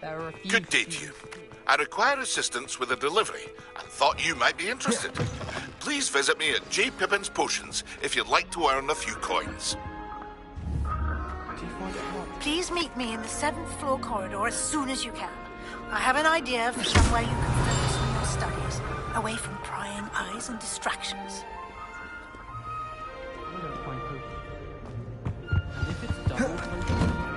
There are a few Good day to you. I require assistance with a delivery and thought you might be interested. Please visit me at J. Pippin's Potions if you'd like to earn a few coins. Please meet me in the 7th floor corridor as soon as you can. I have an idea for somewhere you can focus on your studies, away from prying eyes and distractions. And if it's double potion?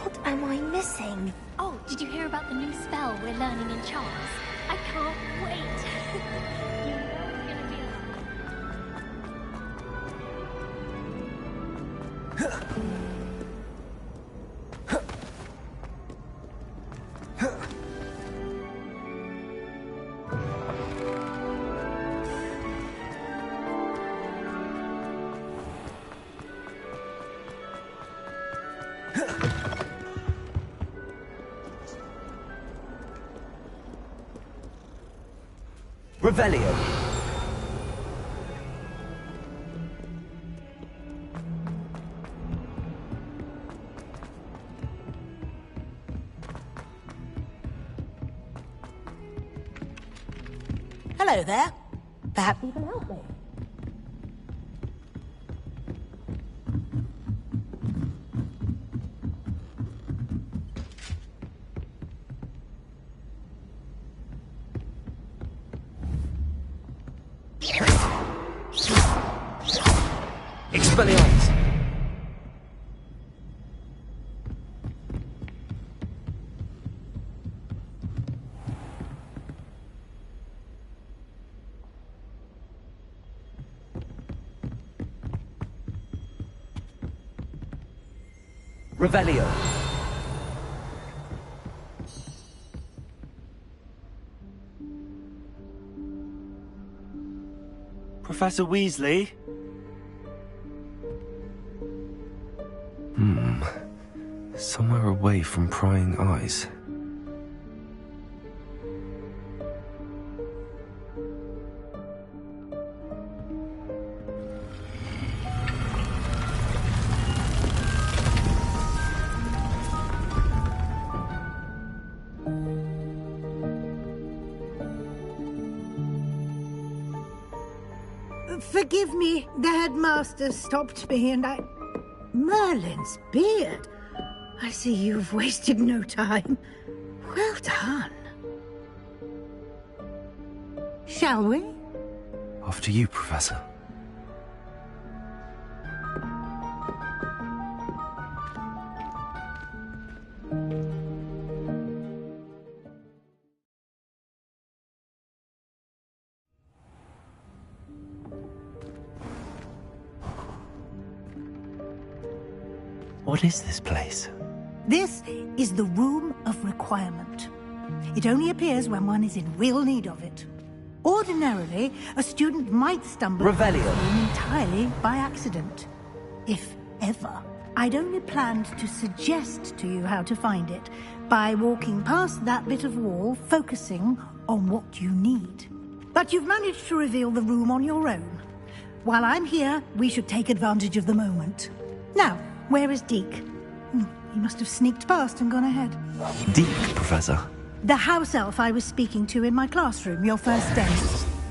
What am I missing? Oh, did you hear about the new spell we're learning in Charles? I can't wait. You know it's gonna be Revelio. Hello there. Perhaps you can help me. Expelliarmus. Revelio. Professor Weasley? Somewhere away from prying eyes. Forgive me, the headmaster stopped me and I... Merlin's beard. I see you've wasted no time. Well done. Shall we? After you, Professor. What is this place? This is the Room of Requirement. It only appears when one is in real need of it. Ordinarily, a student might stumble upon the room entirely by accident. If ever. I'd only planned to suggest to you how to find it by walking past that bit of wall, focusing on what you need. But you've managed to reveal the room on your own. While I'm here, we should take advantage of the moment. Now, where is Deke? He must have sneaked past and gone ahead. Deke, Professor. The house elf I was speaking to in my classroom your first day.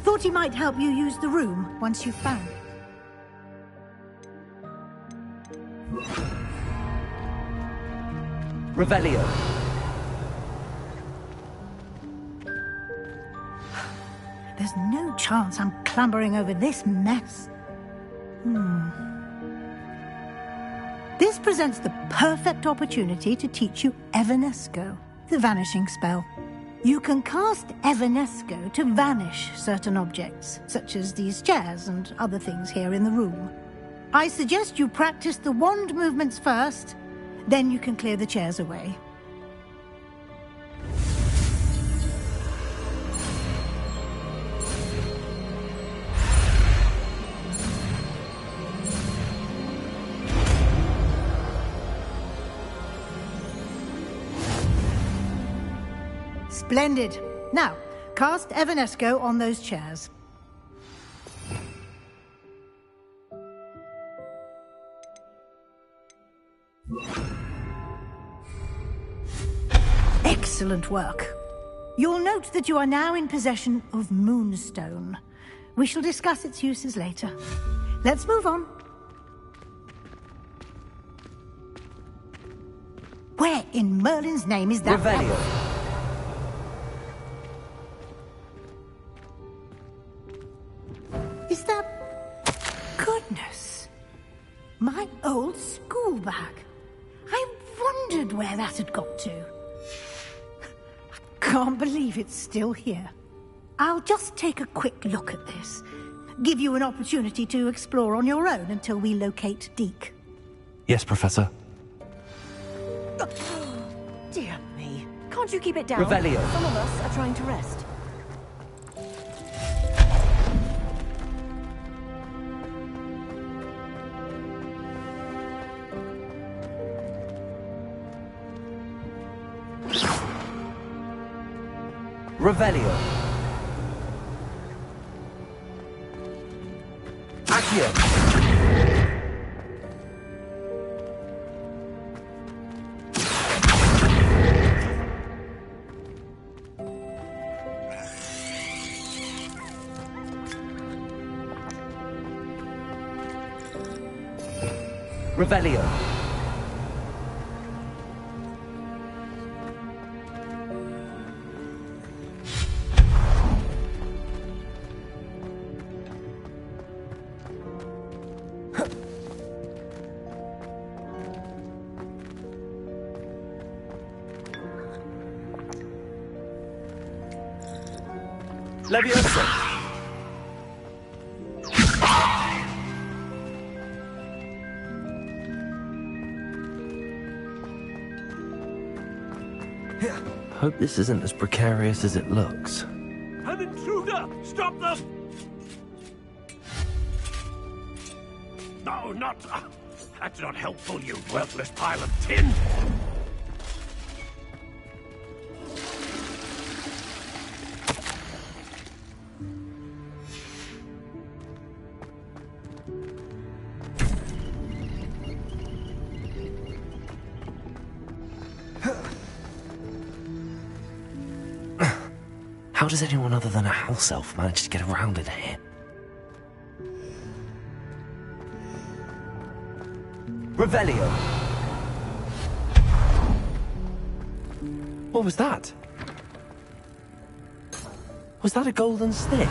Thought he might help you use the room once you've found it. Revelio. There's no chance I'm clambering over this mess. This presents the perfect opportunity to teach you Evanesco, the vanishing spell. You can cast Evanesco to vanish certain objects, such as these chairs and other things here in the room. I suggest you practice the wand movements first, then you can clear the chairs away. Splendid. Now, cast Evanesco on those chairs. Excellent work. You'll note that you are now in possession of Moonstone. We shall discuss its uses later. Let's move on. Where in Merlin's name is that... Revelio. Is that... Goodness. My old school bag. I wondered where that had got to. I can't believe it's still here. I'll just take a quick look at this. Give you an opportunity to explore on your own until we locate Deke. Yes, Professor. Dear me. Can't you keep it down? Revelio. Some of us are trying to rest. Revelio. Accio. Revelio. Leviosa. Hope this isn't as precarious as it looks. An intruder! Stop them! No, not... that's not helpful, you worthless pile of tin! How does anyone other than a house elf manage to get around in here? Revelio. What was that? Was that a golden snitch?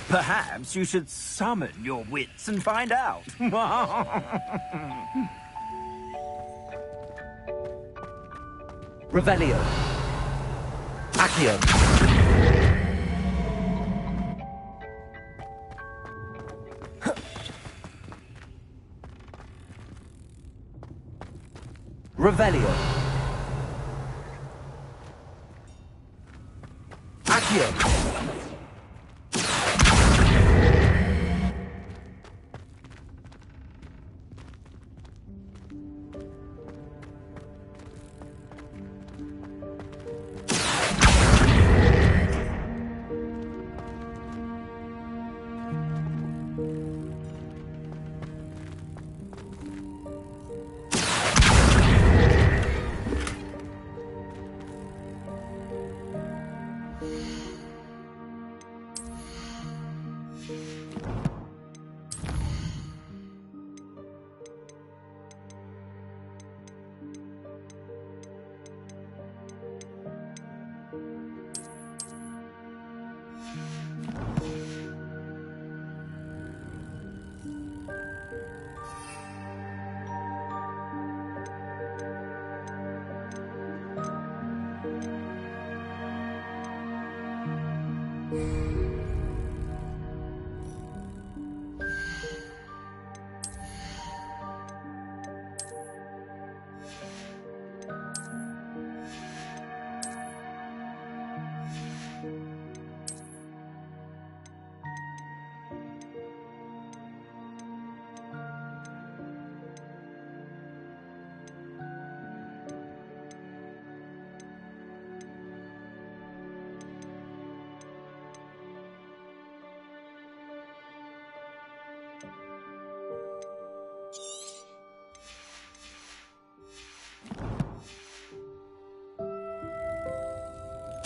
Perhaps you should summon your wits and find out. Revelio. Accio. Revelio. Accio.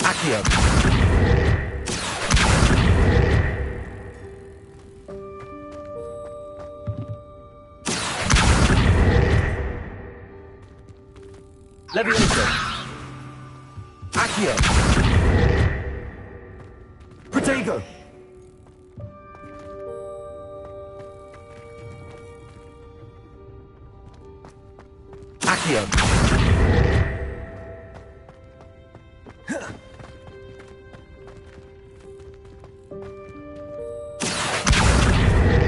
Accio. Levioso. Accio. Protego. Accio.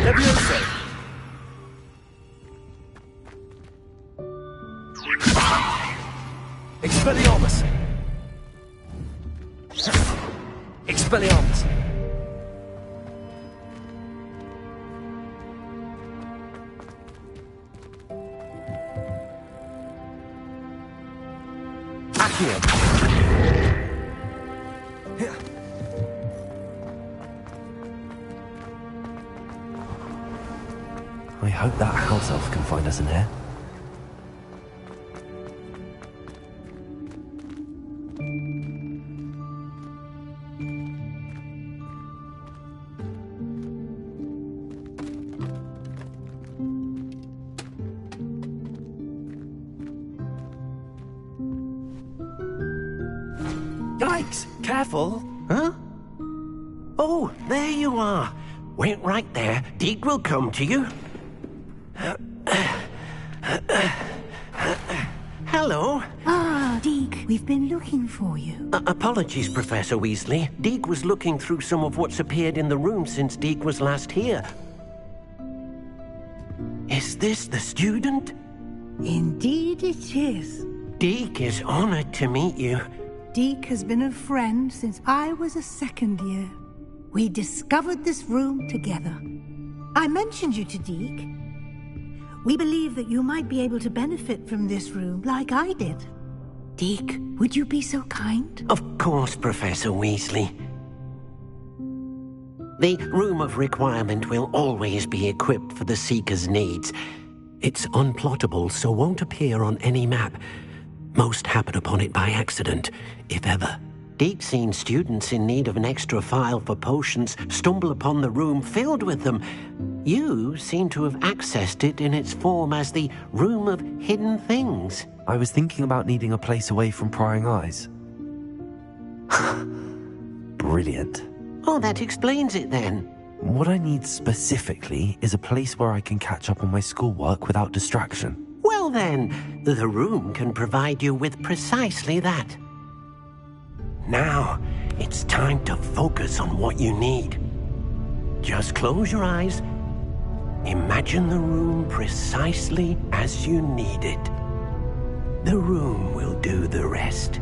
Levioso. Expelliarmus. Expelliarmus. Accio. I hope that house elf can find us in here. Yikes! Careful! Huh? Oh, there you are. Wait right there. Deke will come to you. Hello. Ah, Deke, we've been looking for you. Apologies, Professor Weasley. Deke was looking through some of what's appeared in the room since Deke was last here. Is this the student? Indeed it is. Deke is honored to meet you. Deke has been a friend since I was a second year. We discovered this room together. I mentioned you to Deke. We believe that you might be able to benefit from this room like I did. Deke, would you be so kind? Of course, Professor Weasley. The Room of Requirement will always be equipped for the Seeker's needs. It's unplottable, so won't appear on any map. Most happen upon it by accident, if ever. Deke's seen students in need of an extra file for potions stumble upon the room filled with them. You seem to have accessed it in its form as the Room of Hidden Things. I was thinking about needing a place away from prying eyes. Brilliant. Oh, that explains it then. What I need specifically is a place where I can catch up on my schoolwork without distraction. Well then, the room can provide you with precisely that. Now, it's time to focus on what you need. Just close your eyes. Imagine the room precisely as you need it. The room will do the rest.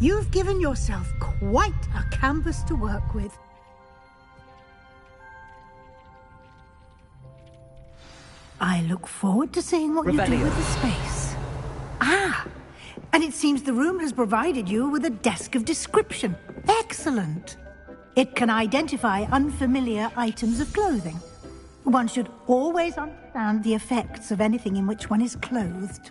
You've given yourself quite a canvas to work with. I look forward to seeing what you do with the space. Ah, and it seems the room has provided you with a desk of description. Excellent. It can identify unfamiliar items of clothing. One should always understand the effects of anything in which one is clothed.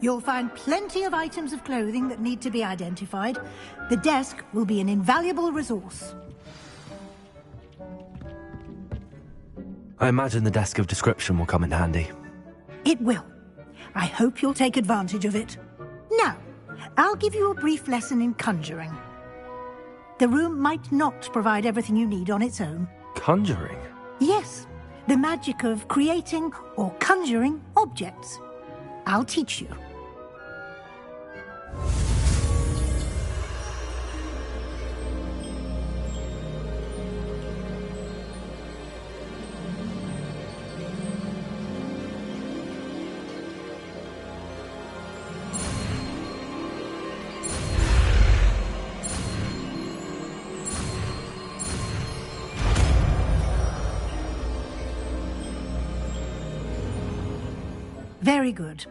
You'll find plenty of items of clothing that need to be identified. The desk will be an invaluable resource. I imagine the desk of description will come in handy. It will. I hope you'll take advantage of it. Now, I'll give you a brief lesson in conjuring. The room might not provide everything you need on its own. Conjuring? Yes, the magic of creating or conjuring objects. I'll teach you. Very good.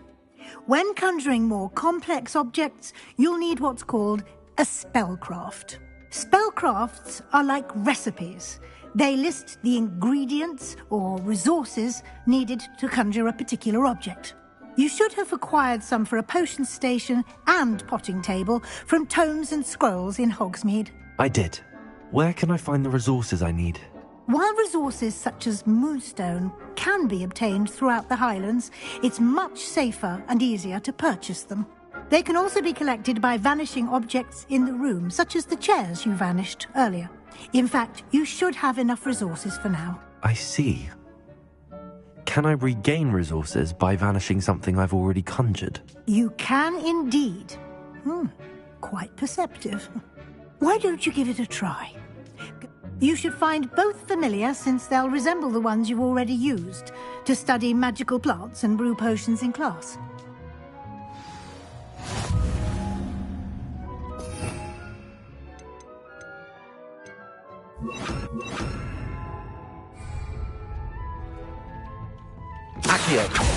When conjuring more complex objects, you'll need what's called a spellcraft. Spellcrafts are like recipes. They list the ingredients or resources needed to conjure a particular object. You should have acquired some for a potion station and potting table from tomes and scrolls in Hogsmeade. I did. Where can I find the resources I need? While resources such as moonstone can be obtained throughout the Highlands, it's much safer and easier to purchase them. They can also be collected by vanishing objects in the room, such as the chairs you vanished earlier. In fact, you should have enough resources for now. I see. Can I regain resources by vanishing something I've already conjured? You can indeed. Quite perceptive. Why don't you give it a try? You should find both familiar, since they'll resemble the ones you've already used to study magical plants and brew potions in class. Accio.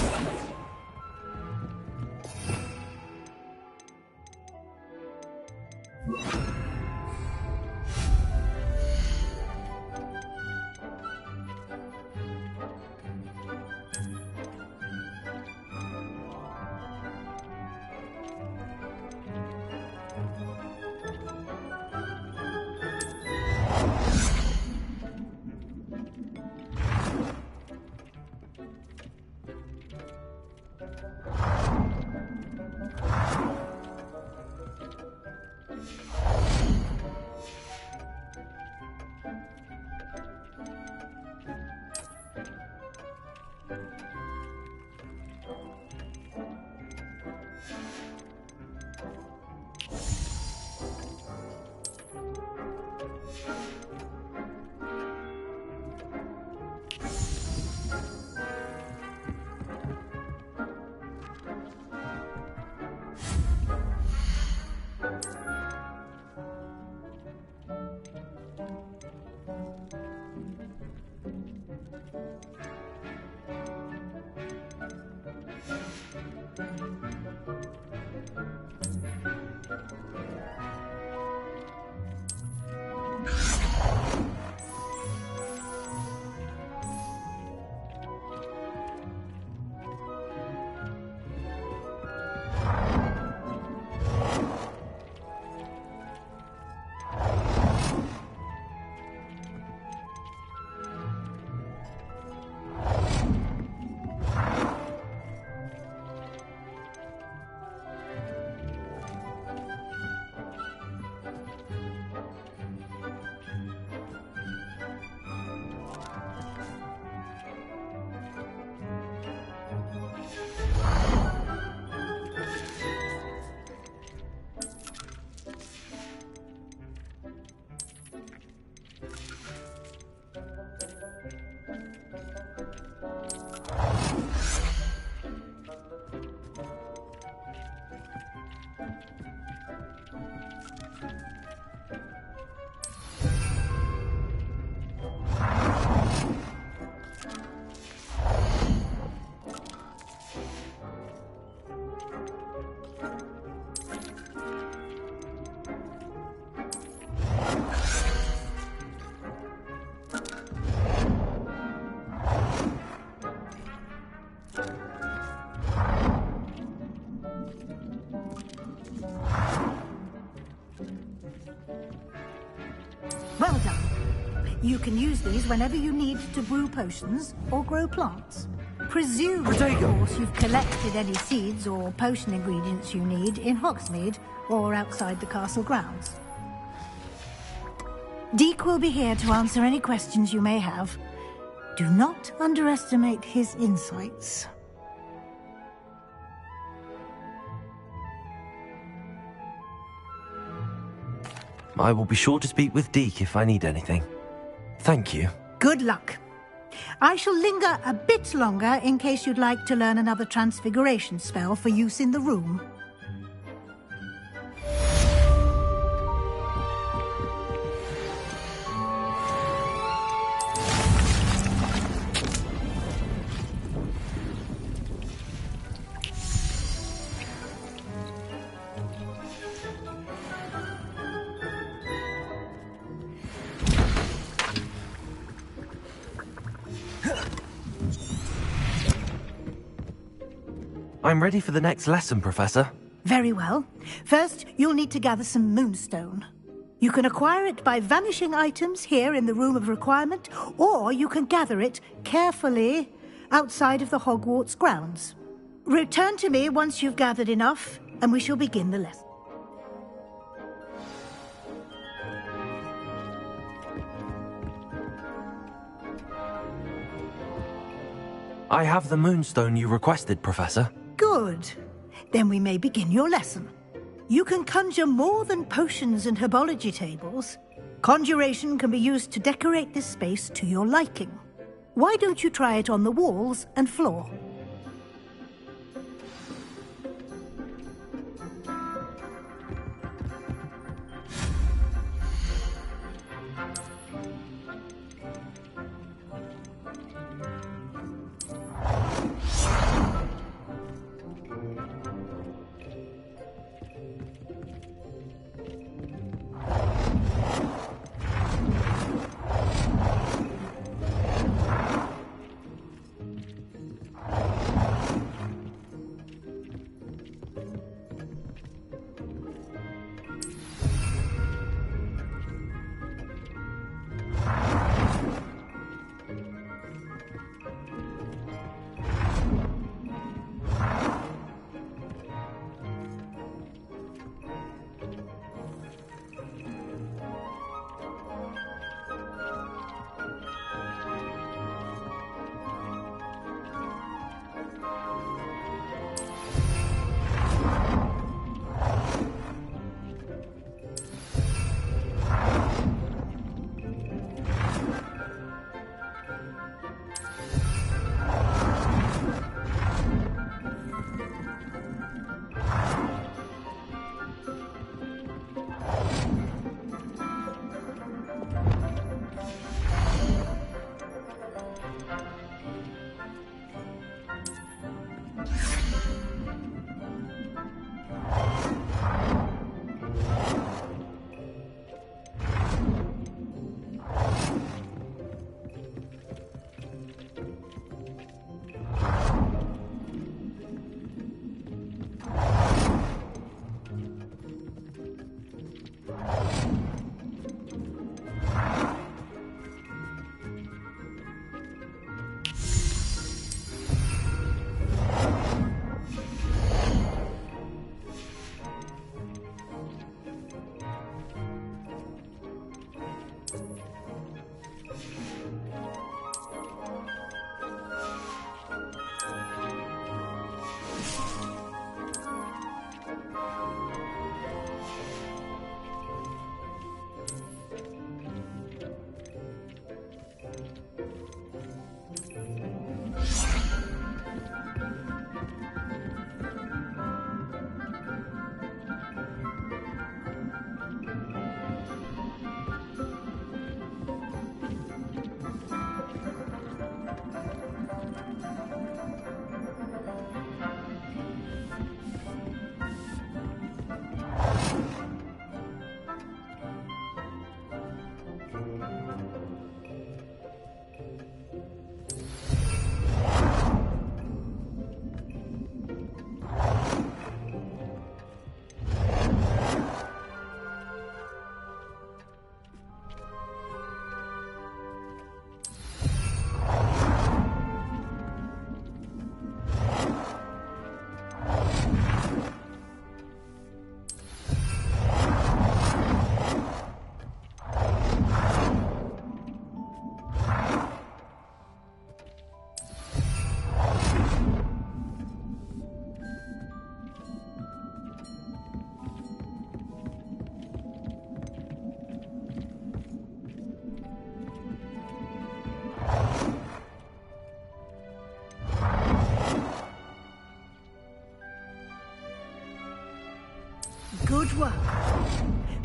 Well done. You can use these whenever you need to brew potions or grow plants. Presume, of course, you've collected any seeds or potion ingredients you need in Hogsmeade or outside the castle grounds. Deke will be here to answer any questions you may have. Do not underestimate his insights. I will be sure to speak with Deke if I need anything. Thank you. Good luck. I shall linger a bit longer in case you'd like to learn another transfiguration spell for use in the room. I'm ready for the next lesson, Professor. Very well. First, you'll need to gather some moonstone. You can acquire it by vanishing items here in the Room of Requirement, or you can gather it carefully outside of the Hogwarts grounds. Return to me once you've gathered enough, and we shall begin the lesson. I have the moonstone you requested, Professor. Good. Then we may begin your lesson. You can conjure more than potions and herbology tables. Conjuration can be used to decorate this space to your liking. Why don't you try it on the walls and floor?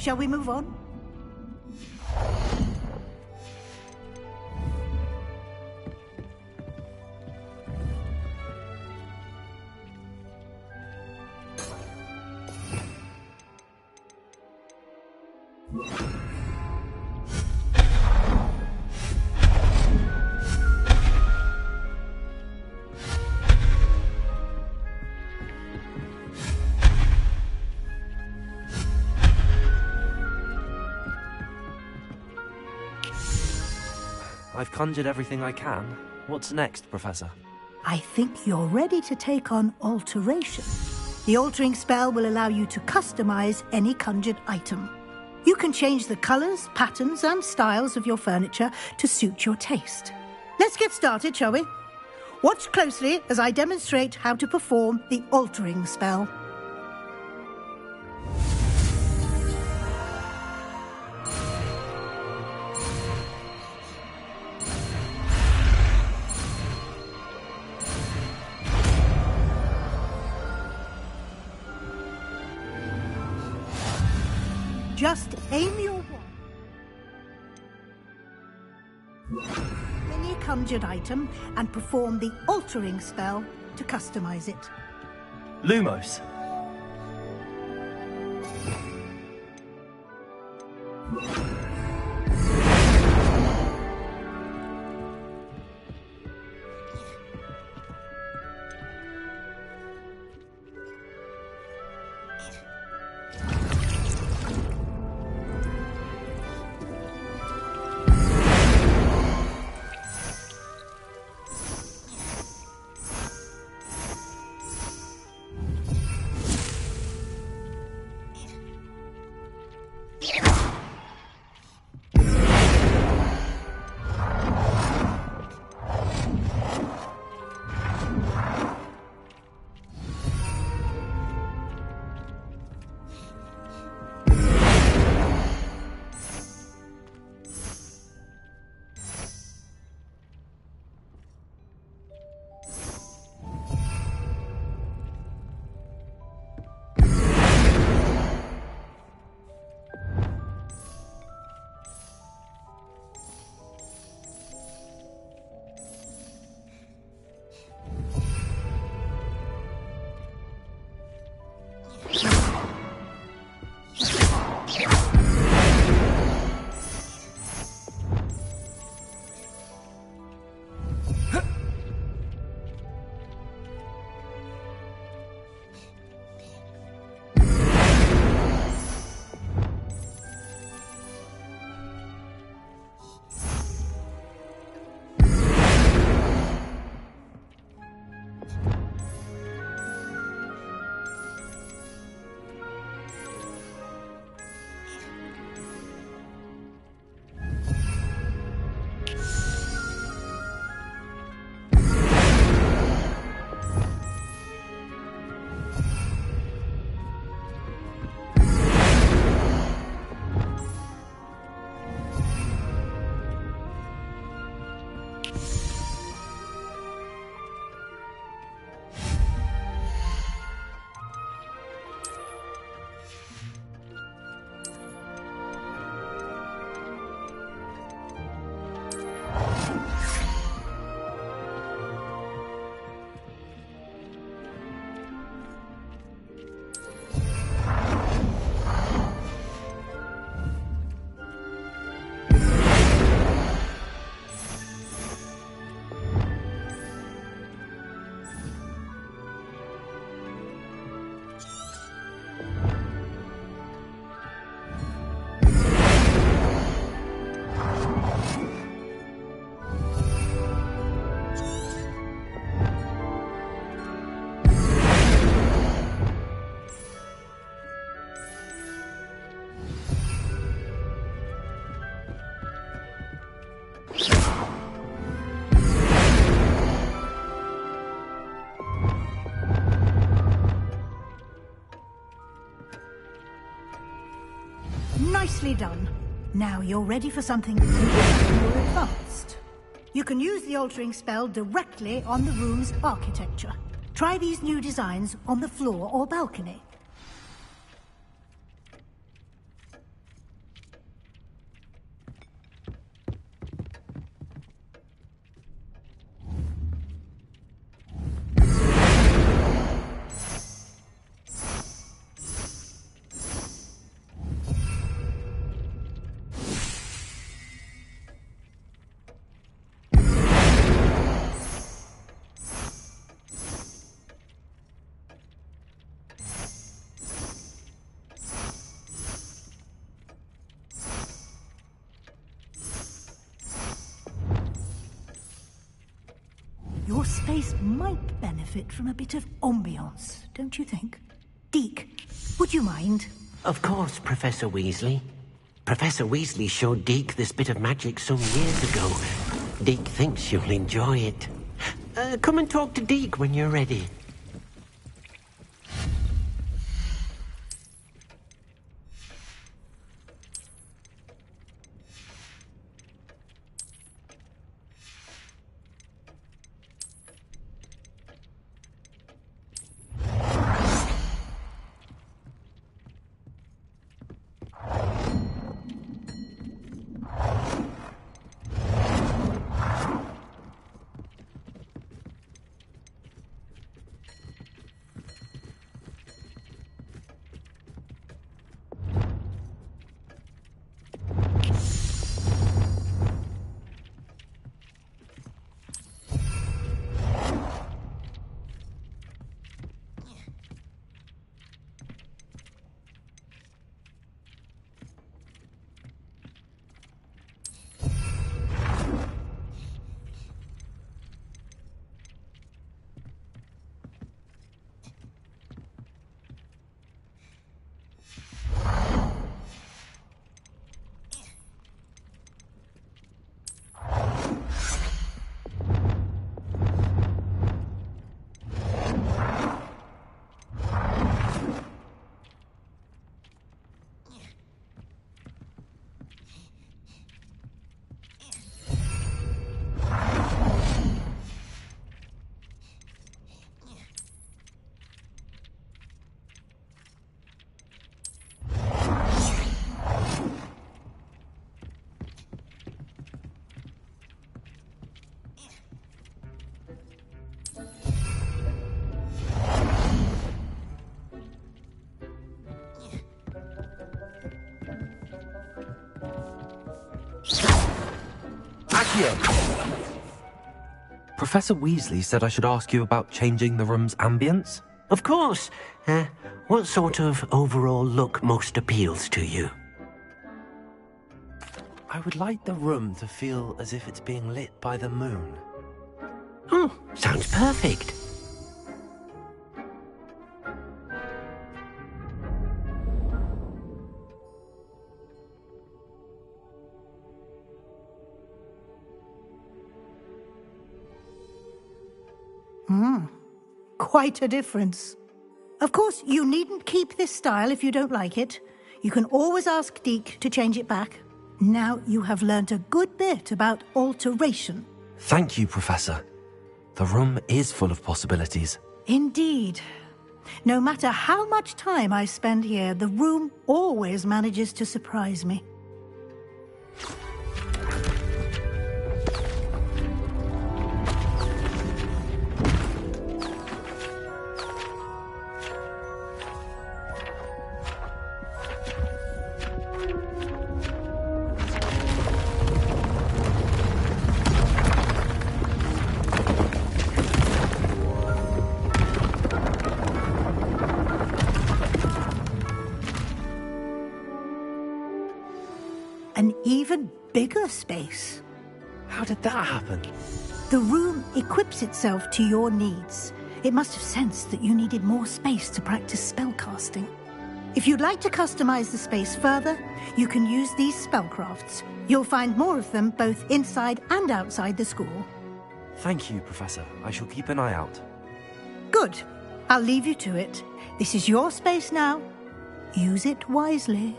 Shall we move on? I've conjured everything I can. What's next, Professor? I think you're ready to take on alteration. The altering spell will allow you to customize any conjured item. You can change the colors, patterns, and styles of your furniture to suit your taste. Let's get started, shall we? Watch closely as I demonstrate how to perform the altering spell. Just aim your wand at any conjured item and perform the altering spell to customize it. Lumos. Nicely done. Now you're ready for something more advanced. You can use the altering spell directly on the room's architecture. Try these new designs on the floor or balcony. Your space might benefit from a bit of ambiance, don't you think? Deke, would you mind? Of course, Professor Weasley. Professor Weasley showed Deke this bit of magic some years ago. Deke thinks you'll enjoy it. Come and talk to Deke when you're ready. Professor Weasley said I should ask you about changing the room's ambience? Of course. What sort of overall look most appeals to you? I would like the room to feel as if it's being lit by the moon. Oh, sounds perfect. Quite a difference. Of course, you needn't keep this style if you don't like it. You can always ask Deke to change it back. Now you have learnt a good bit about alteration. Thank you, Professor. The room is full of possibilities. Indeed. No matter how much time I spend here, the room always manages to surprise me. An even bigger space. How did that happen? The room equips itself to your needs. It must have sensed that you needed more space to practice spellcasting. If you'd like to customize the space further, you can use these spellcrafts. You'll find more of them both inside and outside the school. Thank you, Professor. I shall keep an eye out. Good. I'll leave you to it. This is your space now. Use it wisely.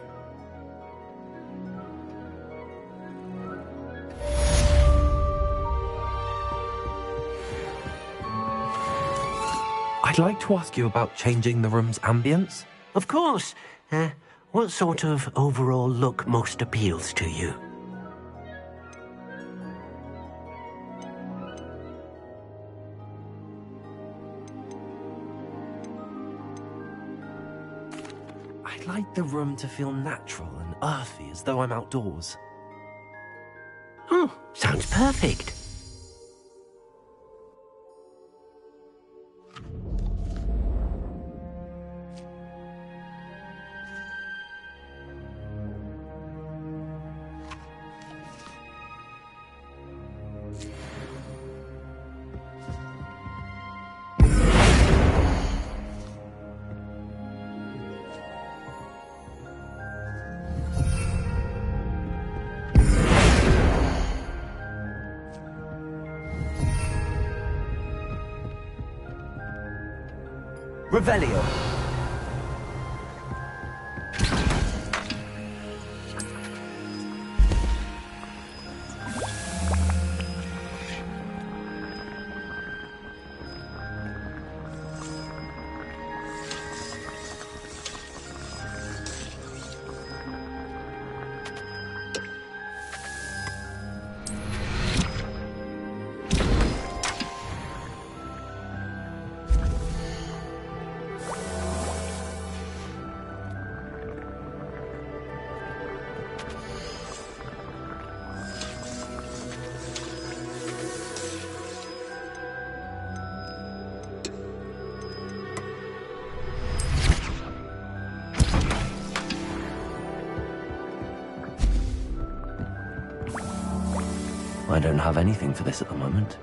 I'd like to ask you about changing the room's ambience. Of course. What sort of overall look most appeals to you? I'd like the room to feel natural and earthy, as though I'm outdoors. Oh, sounds perfect. Revelio. I don't have anything for this at the moment.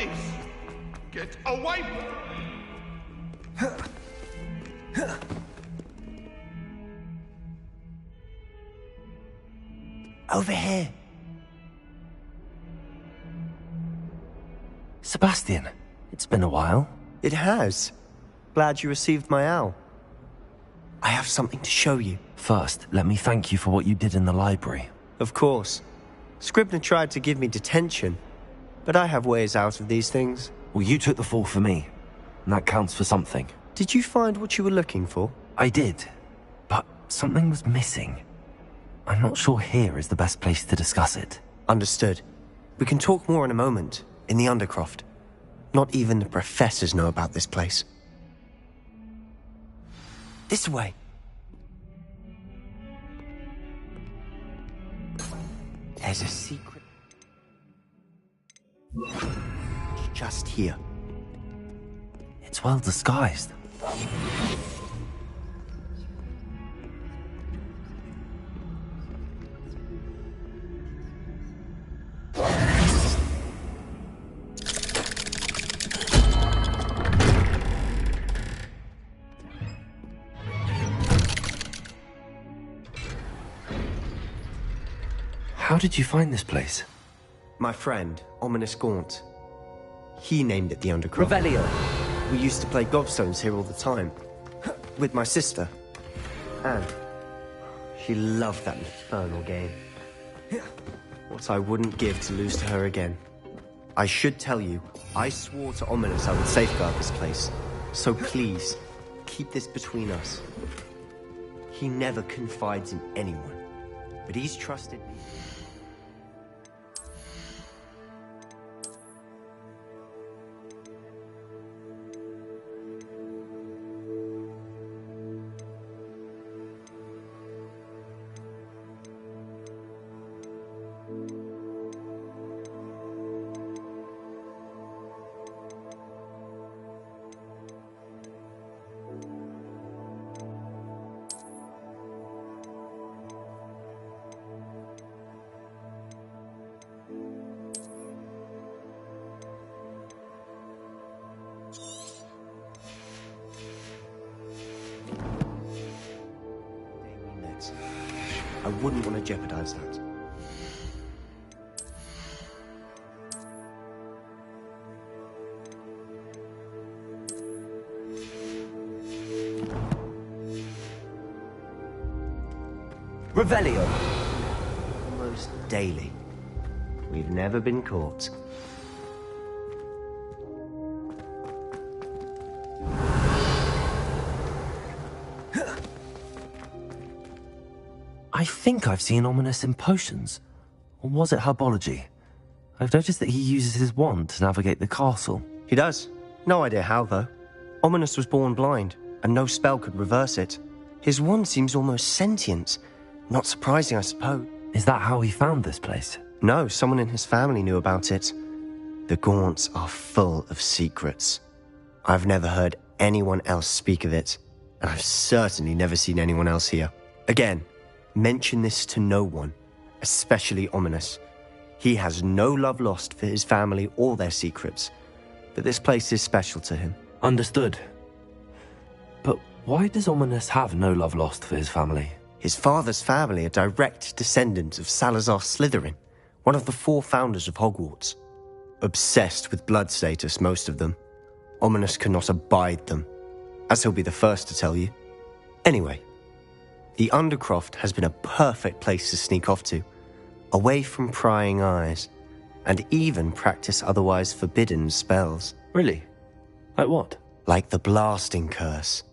police! Get away! Over here. Sebastian, it's been a while. It has. Glad you received my owl. I have something to show you. First, let me thank you for what you did in the library. Of course. Scribner tried to give me detention, but I have ways out of these things. Well, you took the fall for me, and that counts for something. Did you find what you were looking for? I did, but something was missing. I'm not sure here is the best place to discuss it. Understood. We can talk more in a moment, in the Undercroft. Not even the professors know about this place. This way. There's a secret. Just here. It's well disguised. How did you find this place? My friend, Ominous Gaunt. He named it the Undercroft. Revelio. We used to play gobstones here all the time. With my sister. Anne. She loved that infernal game. What I wouldn't give to lose to her again. I should tell you, I swore to Ominous I would safeguard this place. So please, keep this between us. He never confides in anyone. But he's trusted me. I wouldn't want to jeopardize that. Revelio. Almost daily. We've never been caught. I think I've seen Ominous in potions. Or was it herbology? I've noticed that he uses his wand to navigate the castle. He does. No idea how, though. Ominous was born blind, and no spell could reverse it. His wand seems almost sentient. Not surprising, I suppose. Is that how he found this place? No, someone in his family knew about it. The Gaunts are full of secrets. I've never heard anyone else speak of it, and I've certainly never seen anyone else here. Again, mention this to no one, especially Ominous. He has no love lost for his family or their secrets, but this place is special to him. Understood. But why does Ominous have no love lost for his family? His father's family are direct descendants of Salazar Slytherin, one of the 4 founders of Hogwarts. Obsessed with blood status, most of them. Ominous cannot abide them, as he'll be the first to tell you. Anyway, the Undercroft has been a perfect place to sneak off to, away from prying eyes, and even practice otherwise forbidden spells. Really? Like what? Like the blasting curse.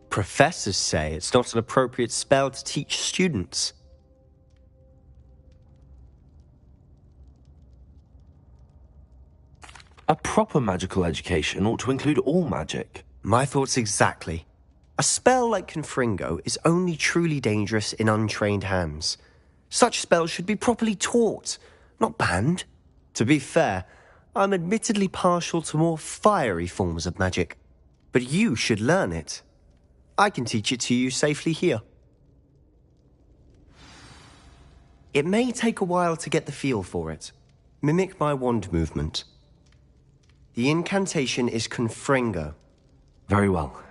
Professors say it's not an appropriate spell to teach students. A proper magical education ought to include all magic. My thoughts exactly. A spell like Confringo is only truly dangerous in untrained hands. Such spells should be properly taught, not banned. To be fair, I'm admittedly partial to more fiery forms of magic. But you should learn it. I can teach it to you safely here. It may take a while to get the feel for it. Mimic my wand movement. The incantation is Confringo. Very well.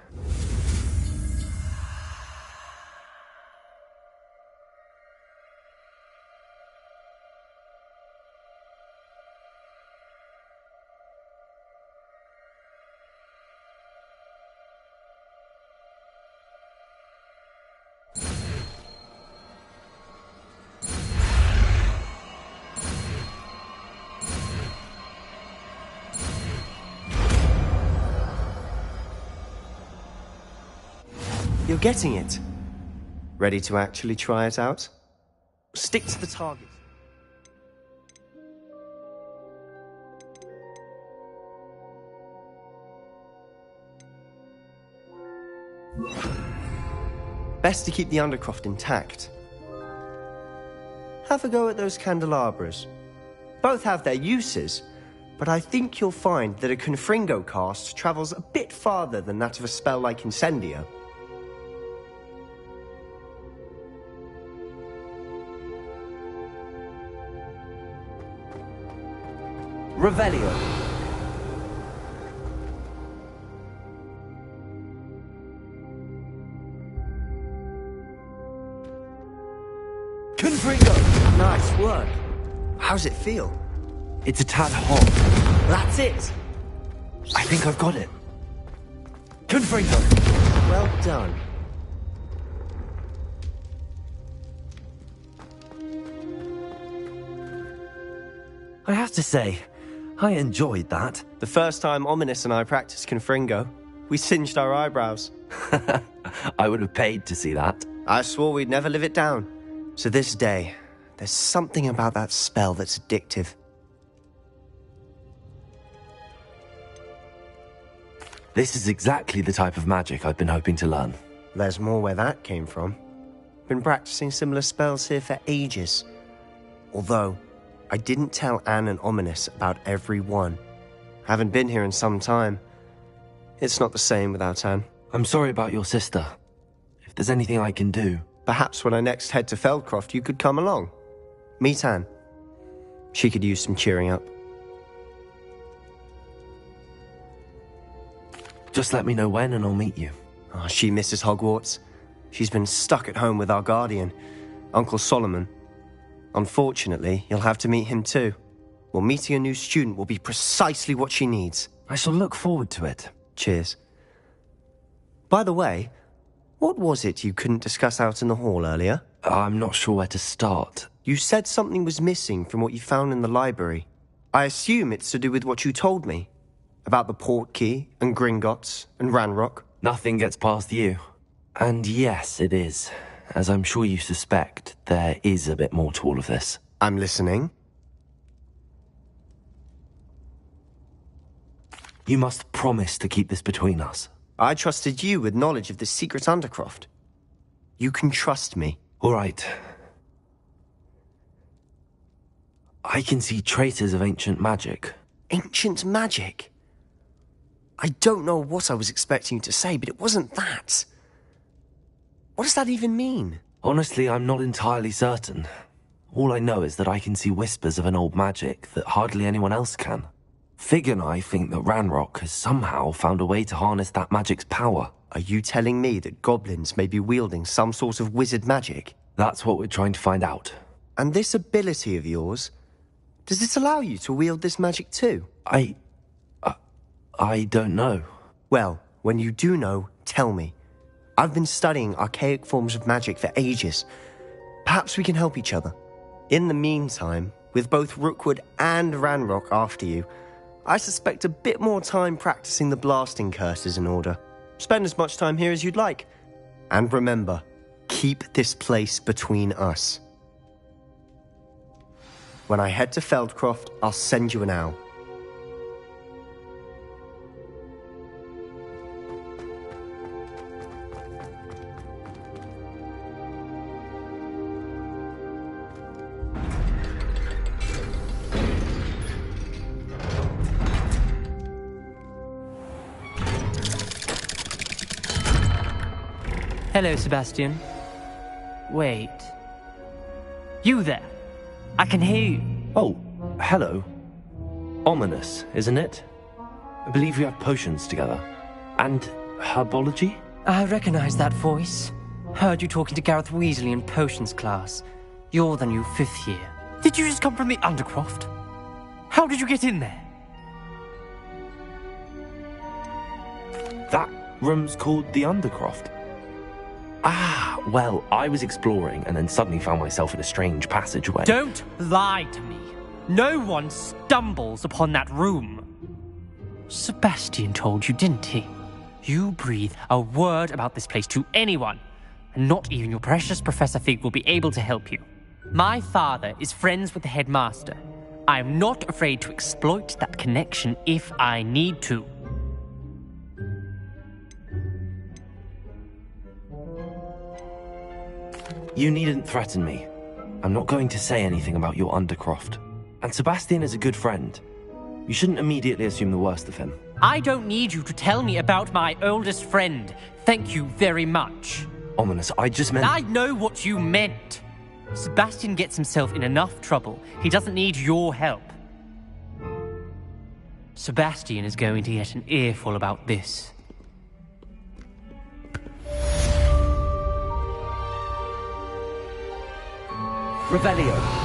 You're getting it. Ready to actually try it out? Stick to the target. Best to keep the Undercroft intact. Have a go at those candelabras. Both have their uses, but I think you'll find that a Confringo cast travels a bit farther than that of a spell like Incendio. Revelio. Confringo! Nice work. How's it feel? It's a tad hot. That's it! I think I've got it. Confringo! Well done. I have to say, I enjoyed that. The first time Ominous and I practiced Confringo, we singed our eyebrows. I would have paid to see that. I swore we'd never live it down. So this day, there's something about that spell that's addictive. This is exactly the type of magic I've been hoping to learn. There's more where that came from. Been practicing similar spells here for ages. Although, I didn't tell Anne and Ominous about every one. Haven't been here in some time. It's not the same without Anne. I'm sorry about your sister. If there's anything I can do... Perhaps when I next head to Feldcroft, you could come along. Meet Anne. She could use some cheering up. Just let me know when and I'll meet you. Oh, she misses Hogwarts. She's been stuck at home with our guardian, Uncle Solomon. Unfortunately, you'll have to meet him too. Well, meeting a new student will be precisely what she needs. I shall look forward to it. Cheers. By the way, what was it you couldn't discuss out in the hall earlier? I'm not sure where to start. You said something was missing from what you found in the library. I assume it's to do with what you told me. About the Portkey, and Gringotts, and Ranrock. Nothing gets past you. And yes, it is. As I'm sure you suspect, there is a bit more to all of this. I'm listening. You must promise to keep this between us. I trusted you with knowledge of the secret Undercroft. You can trust me. All right. I can see traces of ancient magic. Ancient magic? I don't know what I was expecting you to say, but it wasn't that. What does that even mean? Honestly, I'm not entirely certain. All I know is that I can see whispers of an old magic that hardly anyone else can. Fig and I think that Ranrock has somehow found a way to harness that magic's power. Are you telling me that goblins may be wielding some sort of wizard magic? That's what we're trying to find out. And this ability of yours, does it allow you to wield this magic too? I don't know. Well, when you do know, tell me. I've been studying archaic forms of magic for ages. Perhaps we can help each other. In the meantime, with both Rookwood and Ranrock after you, I suspect a bit more time practicing the blasting curse is in order. Spend as much time here as you'd like. And remember, keep this place between us. When I head to Feldcroft, I'll send you an owl. Hello, Sebastian. Wait. You there? I can hear you. Oh, hello. Ominous, isn't it? I believe we have potions together. And herbology? I recognize that voice. Heard you talking to Gareth Weasley in potions class. You're the new 5th year. Did you just come from the Undercroft? How did you get in there? That room's called the Undercroft. Ah, well, I was exploring and then suddenly found myself in a strange passageway. Don't lie to me. No one stumbles upon that room. Sebastian told you, didn't he? You breathe a word about this place to anyone, and not even your precious Professor Fig will be able to help you. My father is friends with the headmaster. I am not afraid to exploit that connection if I need to. You needn't threaten me. I'm not going to say anything about your Undercroft. And Sebastian is a good friend. You shouldn't immediately assume the worst of him. I don't need you to tell me about my oldest friend. Thank you very much. Ominous, I just meant... I know what you meant. Sebastian gets himself in enough trouble. He doesn't need your help. Sebastian is going to get an earful about this. Revelio.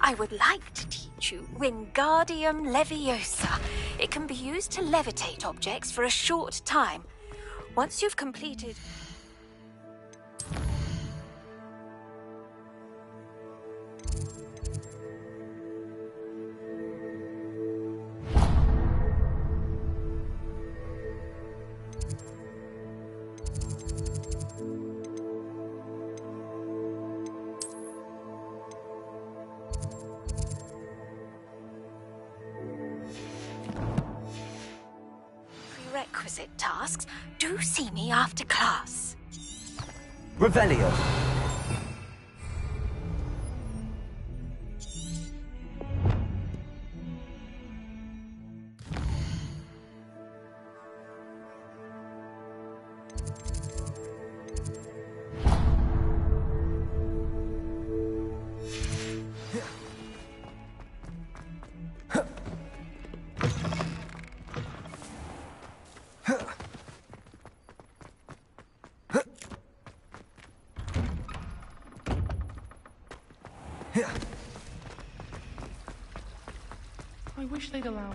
I would like to teach you Wingardium Leviosa. It can be used to levitate objects for a short time. Once you've completed... prerequisite tasks, do see me after class. Revelio. I wish they'd allow...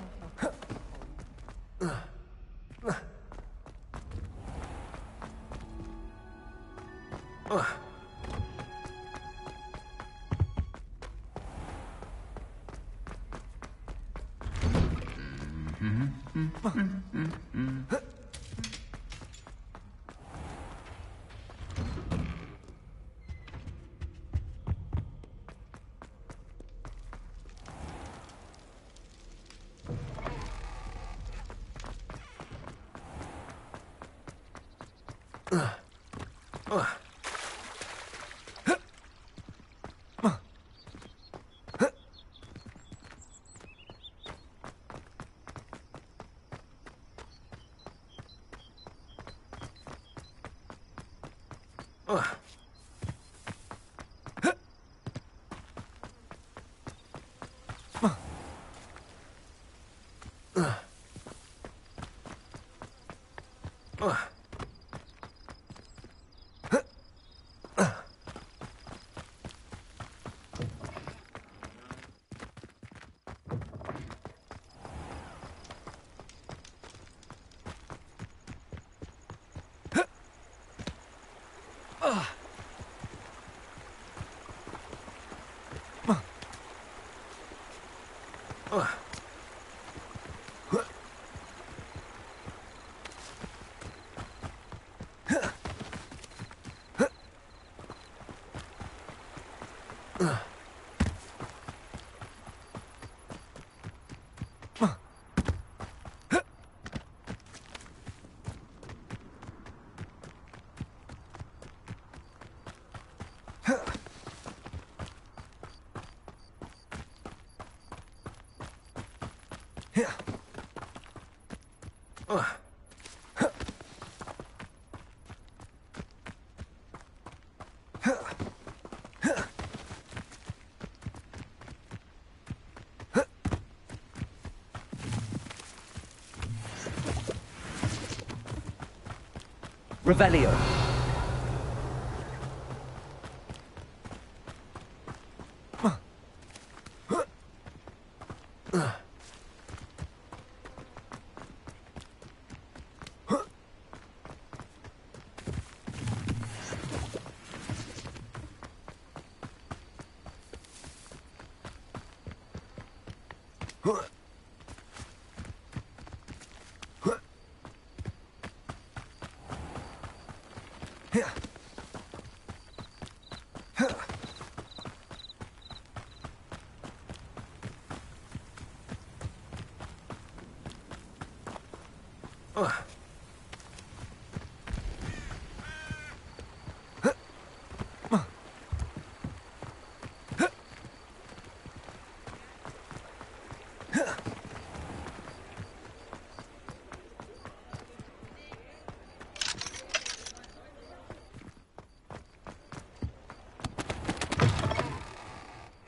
Revelio.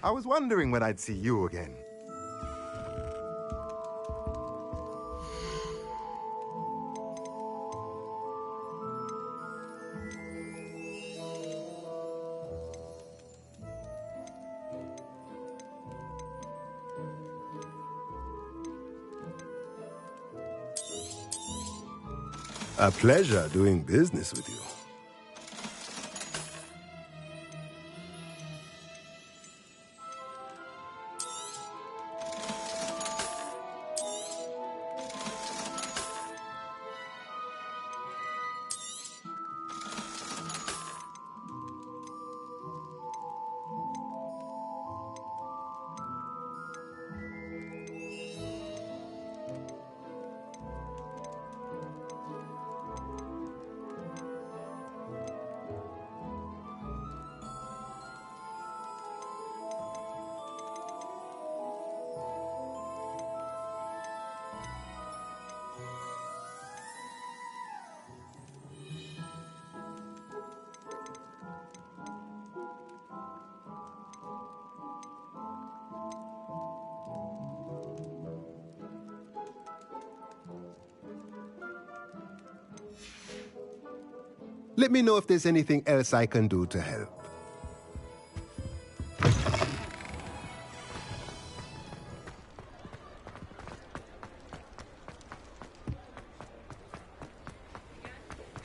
I was wondering when I'd see you again. A pleasure doing business with you. Let me know if there's anything else I can do to help.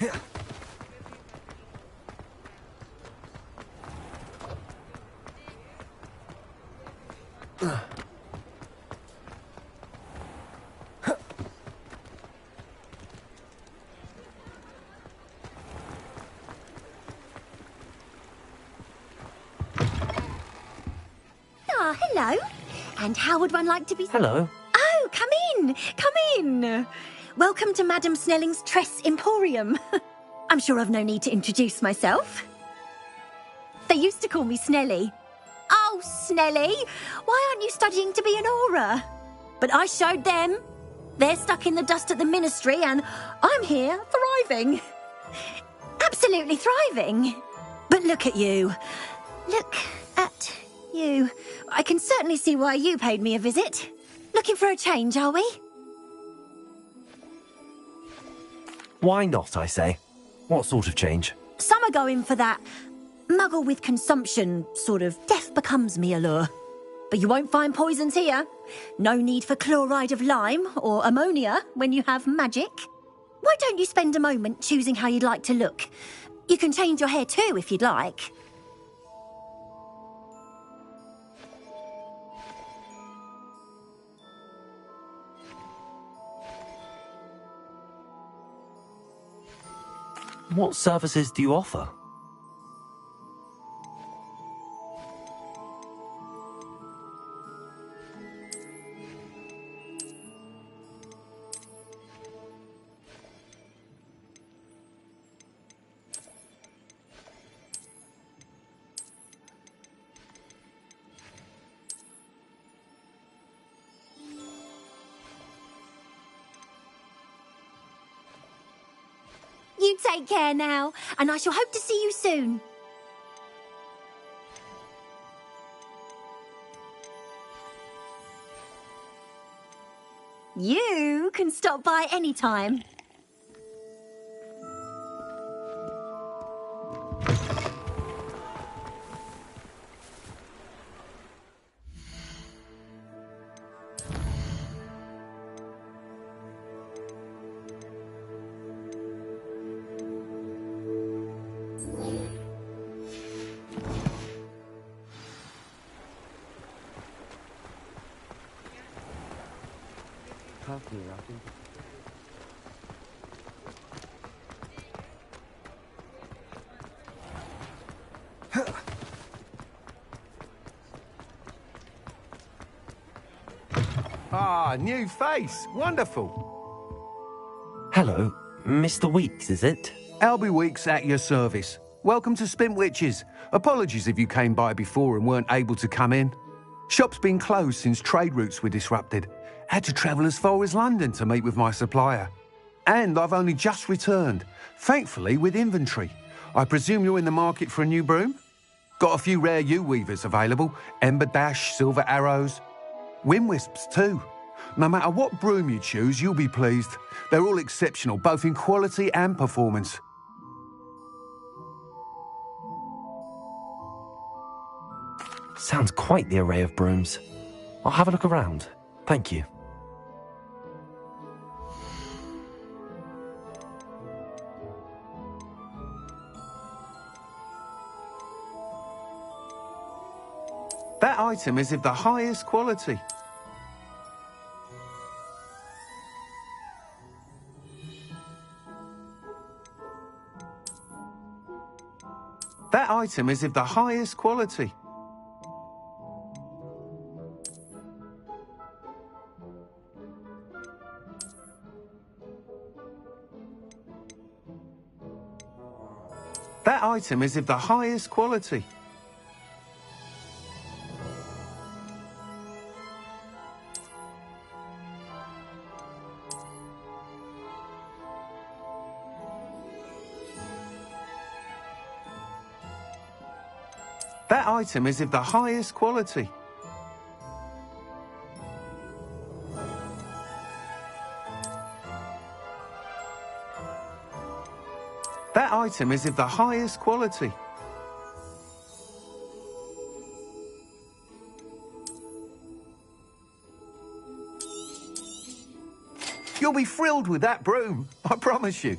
Ah, hello. And how would one like to be... Hello. Oh, come in. Come in. Welcome to Madame Snelling's Tress Emporium. I'm sure I've no need to introduce myself. They used to call me Snelly. Oh, Snelly, why aren't you studying to be an aura? But I showed them. They're stuck in the dust at the ministry and I'm here thriving. Absolutely thriving. But look at you. Look at you. I can certainly see why you paid me a visit. Looking for a change, are we? Why not, I say? What sort of change? Some are going for that muggle with consumption, sort of death becomes me allure. But you won't find poisons here. No need for chloride of lime or ammonia when you have magic. Why don't you spend a moment choosing how you'd like to look? You can change your hair too if you'd like. What services do you offer? You take care now, and I shall hope to see you soon. You can stop by anytime. Ah, new face. Wonderful. Hello, Mr. Weeks, is it? Albie Weeks at your service. Welcome to Spintwitches. Apologies if you came by before and weren't able to come in. Shop's been closed since trade routes were disrupted. Had to travel as far as London to meet with my supplier. And I've only just returned, thankfully with inventory. I presume you're in the market for a new broom? Got a few rare U-weavers available. Ember Dash, Silver Arrows. Wind Wisps too. No matter what broom you choose, you'll be pleased. They're all exceptional, both in quality and performance. Sounds quite the array of brooms. I'll have a look around. Thank you. That item is of the highest quality. That item is of the highest quality. That item is of the highest quality. That item is of the highest quality. That item is of the highest quality. You'll be thrilled with that broom, I promise you.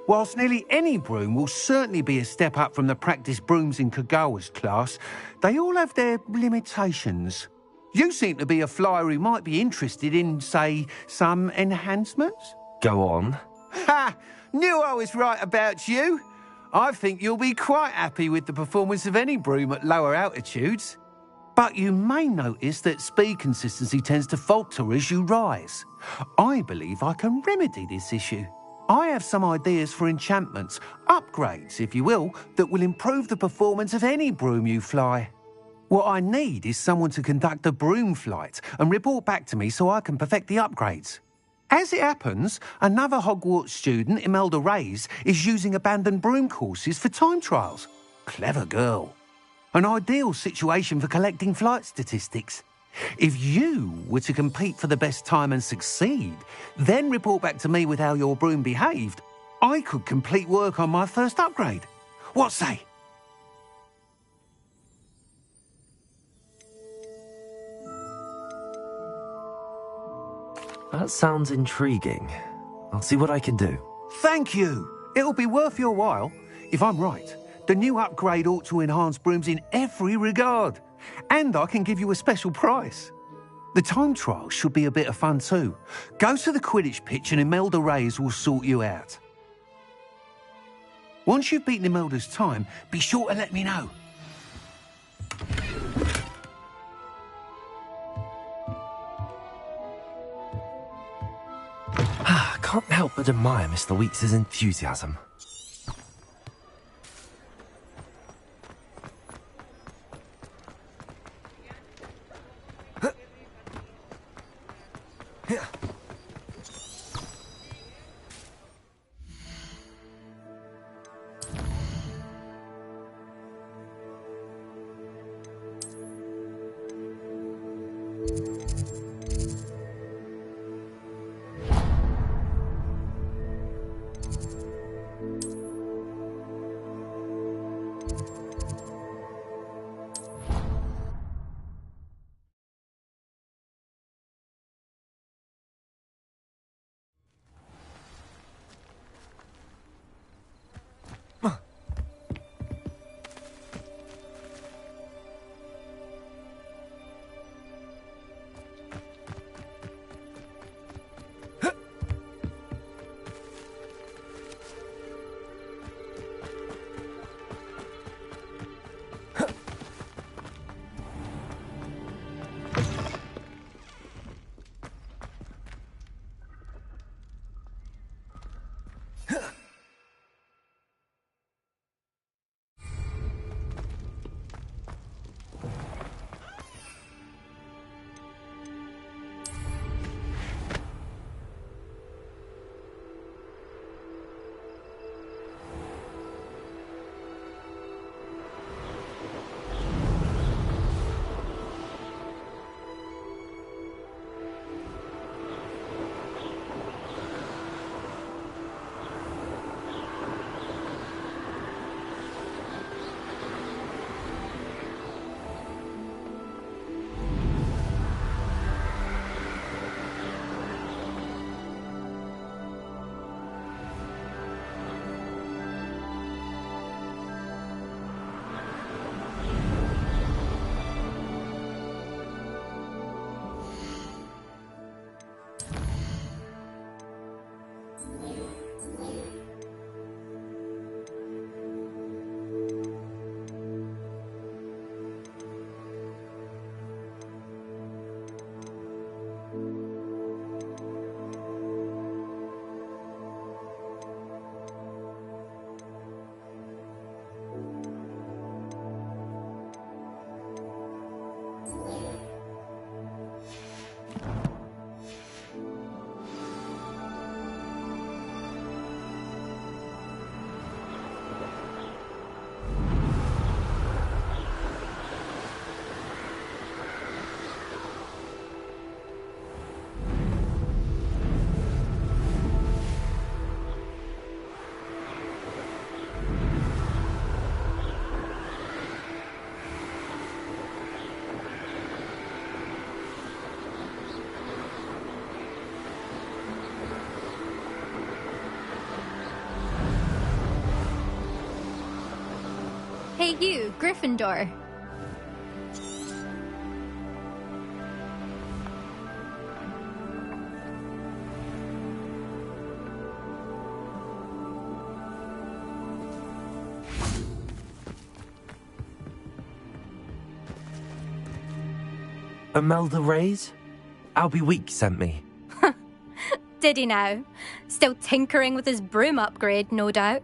Whilst nearly any broom will certainly be a step up from the practice brooms in Kagawa's class, they all have their limitations. You seem to be a flyer who might be interested in, say, some enhancements? Go on. Ha! Knew I was right about you. I think you'll be quite happy with the performance of any broom at lower altitudes. But you may notice that speed consistency tends to falter as you rise. I believe I can remedy this issue. I have some ideas for enchantments, upgrades, if you will, that will improve the performance of any broom you fly. What I need is someone to conduct a broom flight and report back to me so I can perfect the upgrades. As it happens, another Hogwarts student, Imelda Reyes, is using abandoned broom courses for time trials. Clever girl. An ideal situation for collecting flight statistics. If you were to compete for the best time and succeed, then report back to me with how your broom behaved, I could complete work on my first upgrade. What say? That sounds intriguing. I'll see what I can do. Thank you. It'll be worth your while. If I'm right, the new upgrade ought to enhance brooms in every regard. And I can give you a special price. The time trial should be a bit of fun too. Go to the Quidditch pitch and Imelda Reyes will sort you out. Once you've beaten Imelda's time, be sure to let me know. Can't help but admire Mr. Weeks' enthusiasm. Gryffindor. Imelda Reyes? Albie Week sent me. Did he now? Still tinkering with his broom upgrade, no doubt.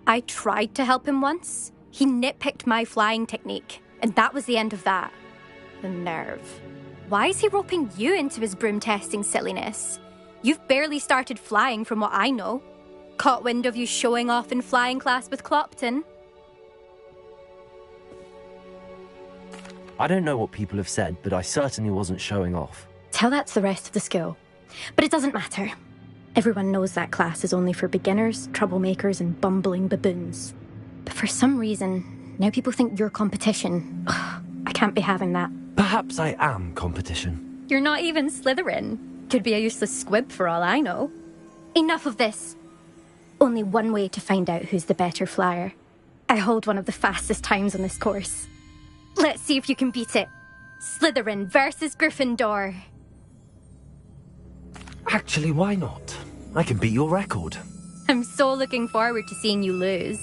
I tried to help him once. He nitpicked my flying technique, and that was the end of that. The nerve. Why is he roping you into his broom testing silliness? You've barely started flying from what I know. Caught wind of you showing off in flying class with Clopton. I don't know what people have said, but I certainly wasn't showing off. Tell that to the rest of the school. But it doesn't matter. Everyone knows that class is only for beginners, troublemakers, and bumbling baboons. But for some reason, now people think you're competition. Ugh, I can't be having that. Perhaps I am competition. You're not even Slytherin. Could be a useless squib for all I know. Enough of this. Only one way to find out who's the better flyer. I hold one of the fastest times on this course. Let's see if you can beat it. Slytherin versus Gryffindor. Actually, why not? I can beat your record. I'm so looking forward to seeing you lose.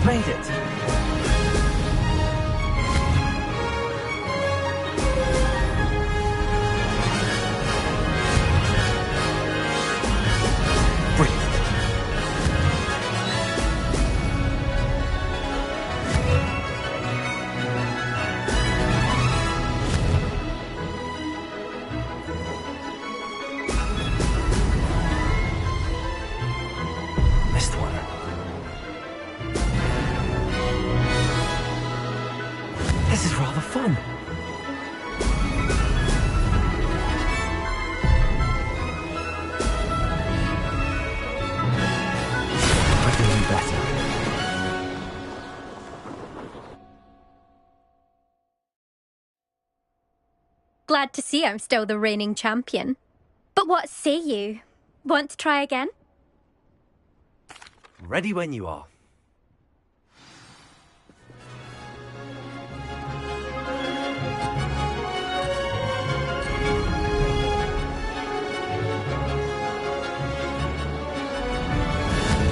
Made it! This is rather fun. I can do better. Glad to see I'm still the reigning champion. But what say you? Want to try again? Ready when you are.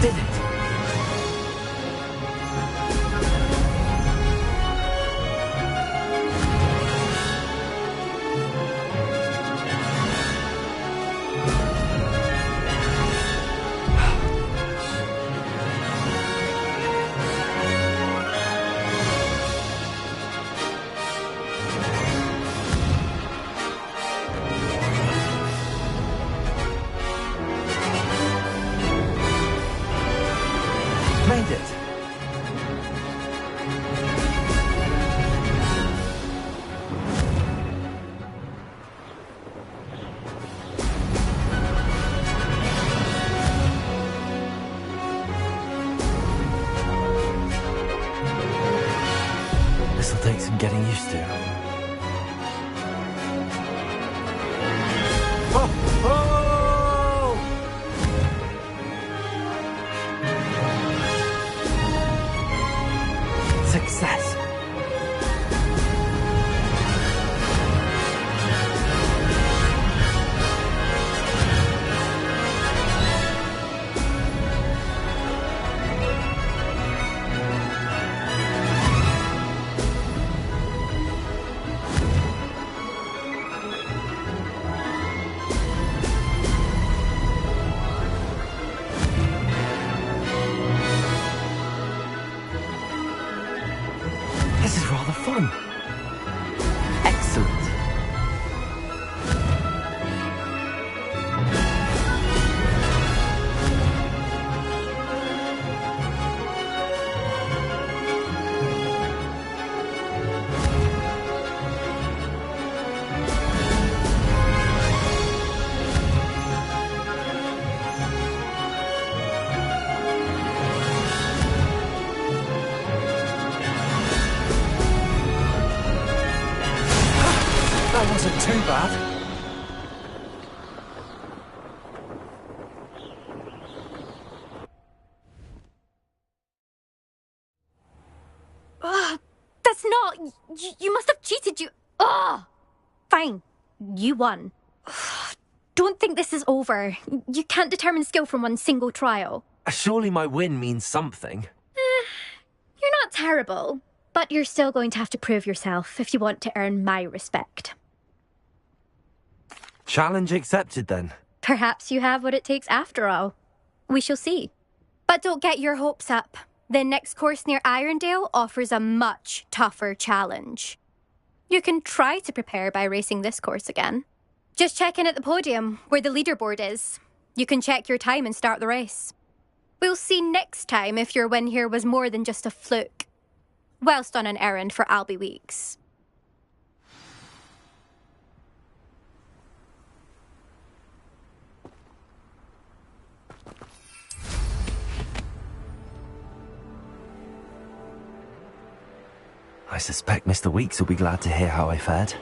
Did it? getting used to. Success. This is rather fun. Excellent. That wasn't too bad. That's not... You must have cheated, you... Ugh! Fine. You won. Don't think this is over. You can't determine skill from one single trial. Surely my win means something. You're not terrible, but you're still going to have to prove yourself if you want to earn my respect. Challenge accepted, then. Perhaps you have what it takes after all. We shall see. But don't get your hopes up. The next course near Irondale offers a much tougher challenge. You can try to prepare by racing this course again. Just check in at the podium, where the leaderboard is. You can check your time and start the race. We'll see next time if your win here was more than just a fluke. Whilst on an errand for Albie Weeks. I suspect Mr. Weeks will be glad to hear how I fared.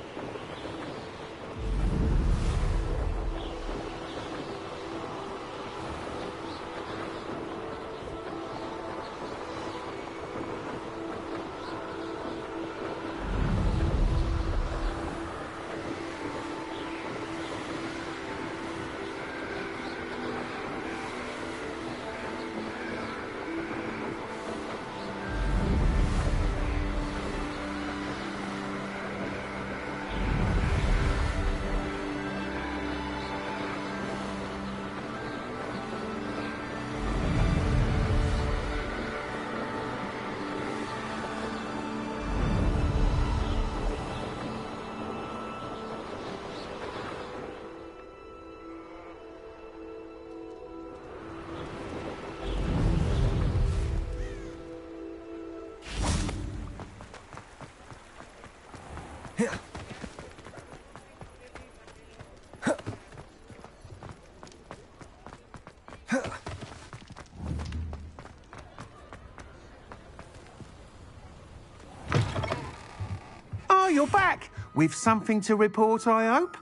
Oh, you're back! With something to report, I hope?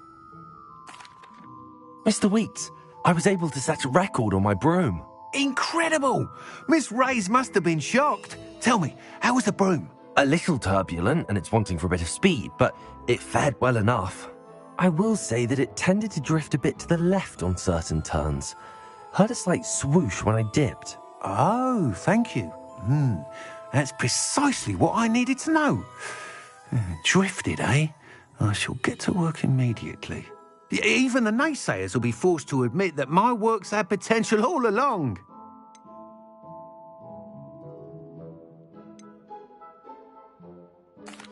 Mr. Weeks, I was able to set a record on my broom. Incredible! Miss Reyes must have been shocked. Tell me, how was the broom? A little turbulent, and it's wanting for a bit of speed, but it fared well enough. I will say that it tended to drift a bit to the left on certain turns. Heard a slight swoosh when I dipped. Oh, thank you. That's precisely what I needed to know. Drifted, eh? I shall get to work immediately. Even the naysayers will be forced to admit that my work's had potential all along.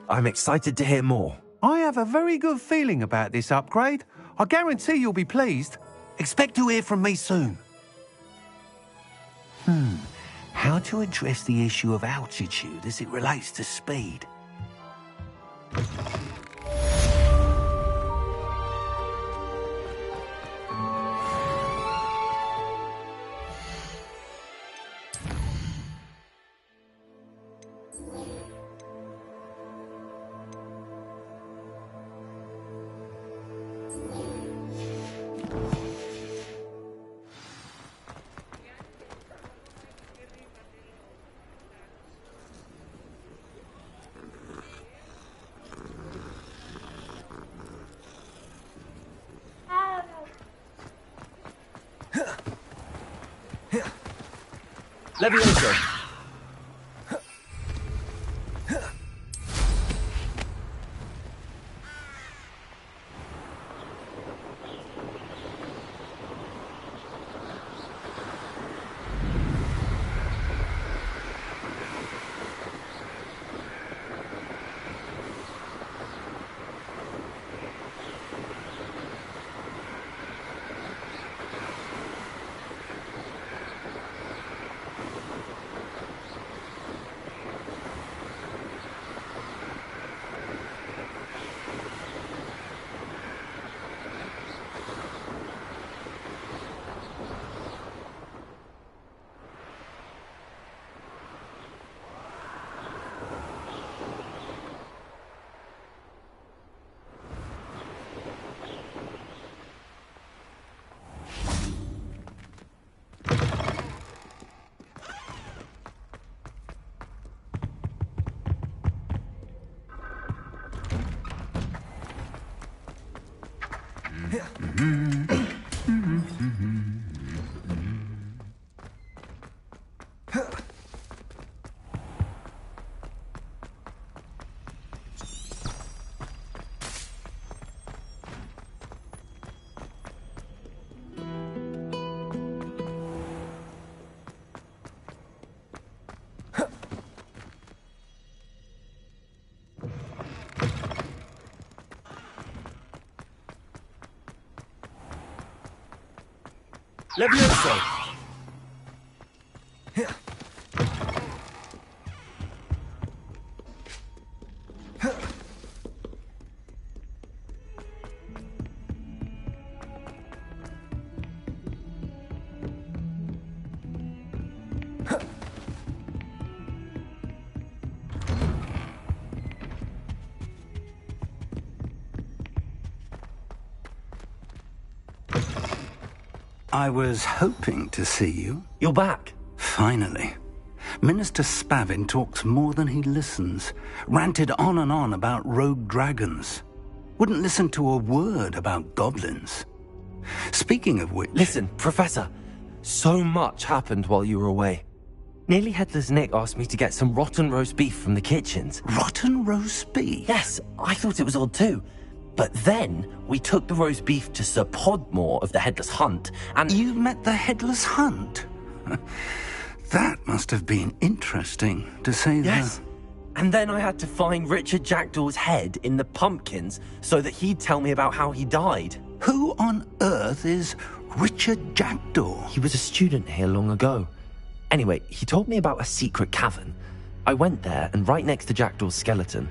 I'm excited to hear more. I have a very good feeling about this upgrade. I guarantee you'll be pleased. Expect to hear from me soon. How to address the issue of altitude as it relates to speed? Levioso! Levioso! I was hoping to see you. You're back. Finally. Minister Spavin talks more than he listens. Ranted on and on about rogue dragons. Wouldn't listen to a word about goblins. Speaking of which... Listen, Professor. So much happened while you were away. Nearly Headless Nick asked me to get some rotten roast beef from the kitchens. Rotten roast beef? Yes, I thought it was odd too. But then, we took the roast beef to Sir Podmore of the Headless Hunt, and... You met the Headless Hunt? That must have been interesting, to say the... Yes. And then I had to find Richard Jackdaw's head in the pumpkins so that he'd tell me about how he died. Who on earth is Richard Jackdaw? He was a student here long ago. Anyway, he told me about a secret cavern. I went there, and right next to Jackdaw's skeleton,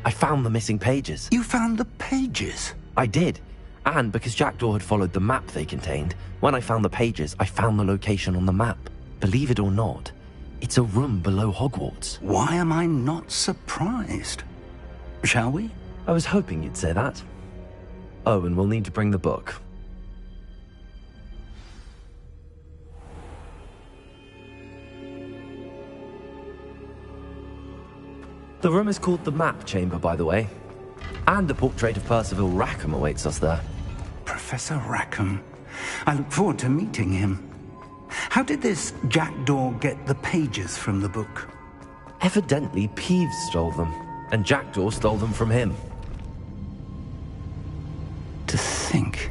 I found the missing pages. You found the pages? I did. And because Jackdaw had followed the map they contained, when I found the pages, I found the location on the map. Believe it or not, it's a room below Hogwarts. Why am I not surprised? Shall we? I was hoping you'd say that. Oh, and we'll need to bring the book. The room is called the Map Chamber, by the way. And the portrait of Percival Rackham awaits us there. Professor Rackham. I look forward to meeting him. How did this Jackdaw get the pages from the book? Evidently, Peeves stole them, and Jackdaw stole them from him. To think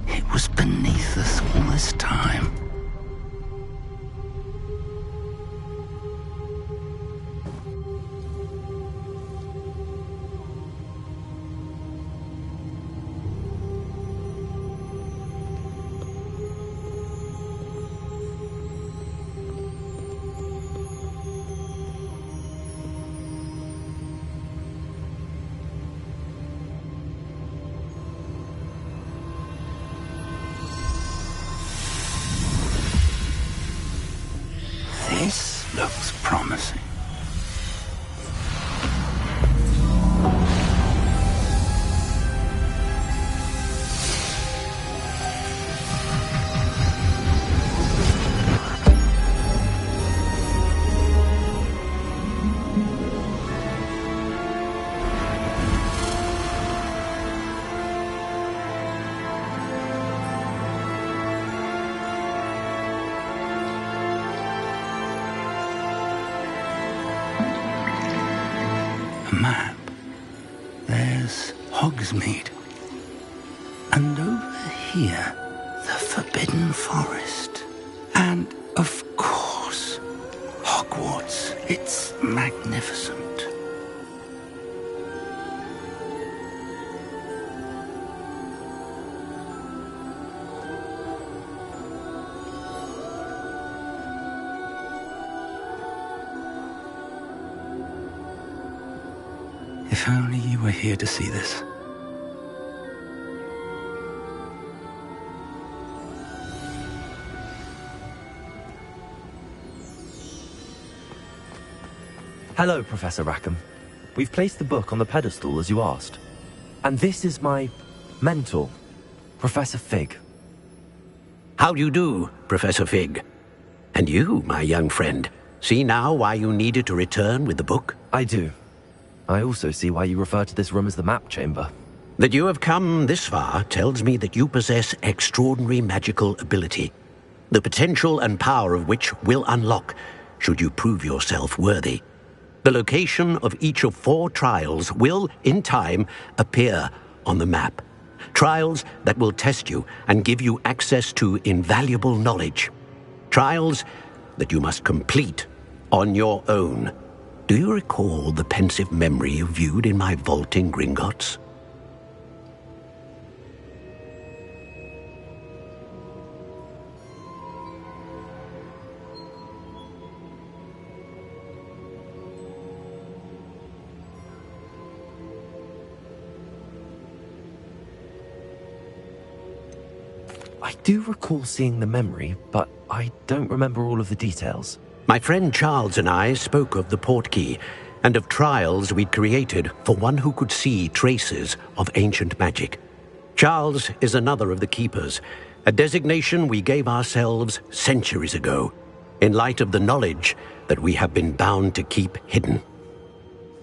it was beneath us all this time. Hogsmeade. And over here, the Forbidden Forest. And, of course, Hogwarts. It's magnificent. If only you were here to see this. Hello, Professor Rackham. We've placed the book on the pedestal as you asked. And this is my mentor, Professor Fig. How do you do, Professor Fig? And you, my young friend, see now why you needed to return with the book? I do. I also see why you refer to this room as the map chamber. That you have come this far tells me that you possess extraordinary magical ability, the potential and power of which will unlock should you prove yourself worthy. The location of each of 4 trials will, in time, appear on the map. Trials that will test you and give you access to invaluable knowledge. Trials that you must complete on your own. Do you recall the pensive memory you viewed in my vault in Gringotts? I do recall seeing the memory, but I don't remember all of the details. My friend Charles and I spoke of the portkey and of trials we'd created for one who could see traces of ancient magic. Charles is another of the keepers, a designation we gave ourselves centuries ago, in light of the knowledge that we have been bound to keep hidden.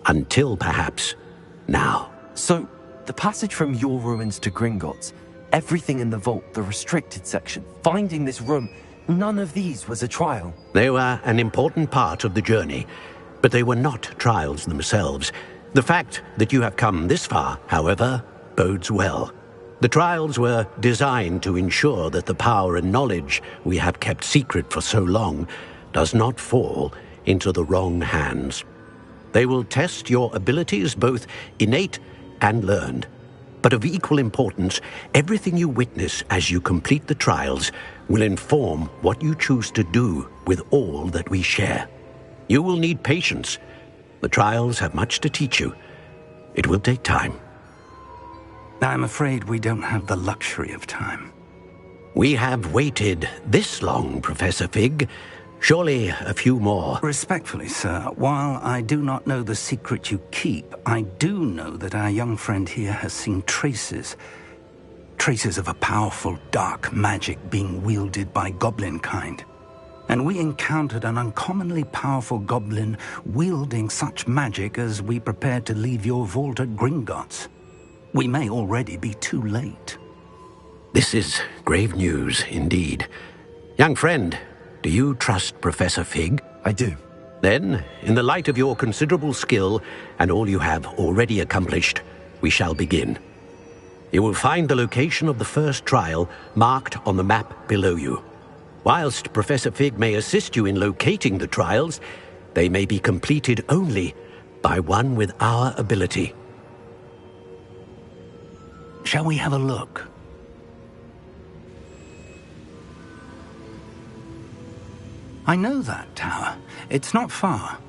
Until perhaps now. So, the passage from your ruins to Gringotts, everything in the vault, the restricted section, finding this room, none of these was a trial. They were an important part of the journey, but they were not trials themselves. The fact that you have come this far, however, bodes well. The trials were designed to ensure that the power and knowledge we have kept secret for so long does not fall into the wrong hands. They will test your abilities, both innate and learned. But of equal importance, everything you witness as you complete the trials will inform what you choose to do with all that we share. You will need patience. The trials have much to teach you. It will take time. I'm afraid we don't have the luxury of time. We have waited this long, Professor Fig. Surely a few more. Respectfully, sir, while I do not know the secret you keep, I do know that our young friend here has seen traces of a powerful dark magic being wielded by goblin kind. And we encountered an uncommonly powerful goblin wielding such magic as we prepared to leave your vault at Gringotts. We may already be too late. This is grave news indeed. Young friend, do you trust Professor Fig? I do. Then, in the light of your considerable skill and all you have already accomplished, we shall begin. You will find the location of the first trial marked on the map below you. Whilst Professor Fig may assist you in locating the trials, they may be completed only by one with our ability. Shall we have a look? I know that tower. It's not far.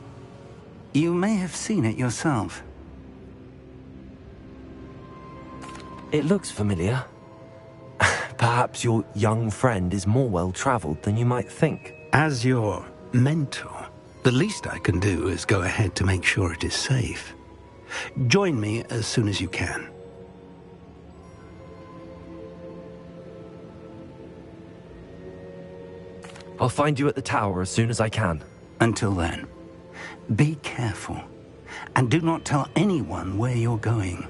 You may have seen it yourself. It looks familiar. Perhaps your young friend is more well-traveled than you might think. As your mentor, the least I can do is go ahead to make sure it is safe. Join me as soon as you can. I'll find you at the tower as soon as I can. Until then, be careful, and do not tell anyone where you're going.